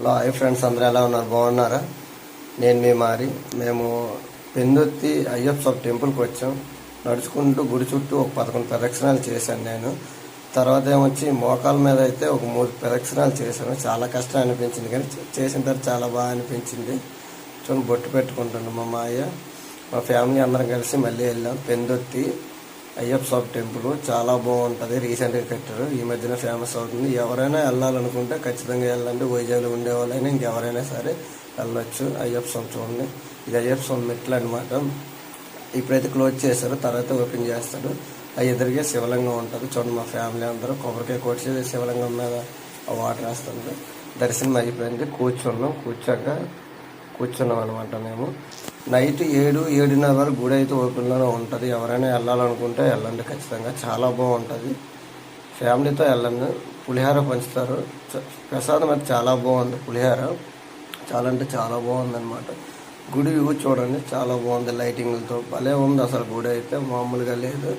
Hello hi friends, అందరూ ఎలా ఉన్నారు? బాగున్నారా? నేను మీ మారి. మేము పెందుర్తి అయ్యప్ప స్వామి టెంపుల్కి వచ్చాం. నడుచుకుంటూ గుడి చుట్టూ ఒక 11 ప్రదక్షిణాలు చేశాను నేను. తర్వాత ఏమొచ్చి మోకాల మీద అయితే ఒక 3 ప్రదక్షిణాలు చేశాను. చాలా కష్టం అనిపించింది, కానీ చేసిన తర్వాత చాలా బాగా అనిపించింది. చూడండి, బొట్టు పెట్టుకుంటున్నాం మా మాయ, మా ఫ్యామిలీ అందరం కలిసి మళ్ళీ వెళ్ళాం. పెందుర్తి అయ్యప్ప స్వామి టెంపుల్ చాలా బాగుంటుంది. రీసెంట్గా కట్టారు, ఈ మధ్యన ఫేమస్ అవుతుంది. ఎవరైనా వెళ్ళాలనుకుంటే ఖచ్చితంగా వెళ్ళండి. వైజాగ్లో ఉండేవాళ్ళైనా ఇంకెవరైనా సరే వెళ్ళొచ్చు. అయ్యప్ప స్వామి చూడండి, ఇది అయ్యప్ప స్వామి మెట్లు అనమాట. ఇప్పుడైతే క్లోజ్ చేశారు, తర్వాత ఓపెన్ చేస్తారు. ఆ ఎదురుగా శివలింగం ఉంటుంది. చూడండి, మా ఫ్యామిలీ అందరూ కొబ్బరికాయ కొట్టి శివలింగం మీద వాటర్ వేస్తుంది. దర్శనం అయిపోయింది. కూర్చున్నాం అనమాట. మేము నైట్ 7-7:30 వరకు గుడి అయితే ఓపెన్లోనే ఉంటుంది. ఎవరైనా వెళ్ళాలనుకుంటే వెళ్ళండి ఖచ్చితంగా, చాలా బాగుంటుంది. ఫ్యామిలీతో వెళ్ళండి. పులిహోర పంచుతారు, ప్రసాదం అయితే చాలా బాగుంది. పులిహోర చాలా అంటే చాలా బాగుంది అనమాట. గుడి వ్యూ చూడండి, చాలా బాగుంది. లైటింగ్లతో భలే ఉంది అసలు. గుడి అయితే మామూలుగా లేదు.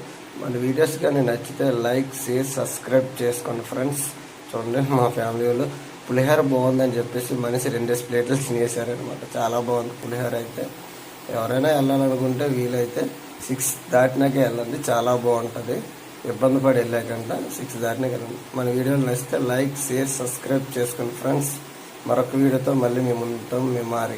మన వీడియోస్ కానీ నచ్చితే లైక్, షేర్, సబ్స్క్రైబ్ చేసుకోండి ఫ్రెండ్స్. చూడండి, మా ఫ్యామిలీ వాళ్ళు పులిహోర బాగుందని చెప్పేసి మనిషి 2 ప్లేట్లు తినేసారనమాట. చాలా బాగుంది పులిహోర అయితే. ఎవరైనా వెళ్ళాలనుకుంటే వీలైతే 6 దాటినాకే వెళ్ళండి, చాలా బాగుంటుంది. ఇబ్బంది పడి వెళ్ళాకంట 6 దాటినాకే వెళ్ళండి. మన వీడియోలు నచ్చితే లైక్, షేర్, సబ్స్క్రైబ్ చేసుకోండి ఫ్రెండ్స్. మరొక వీడియోతో మళ్ళీ మేము ఉంటాం. మీ మారి.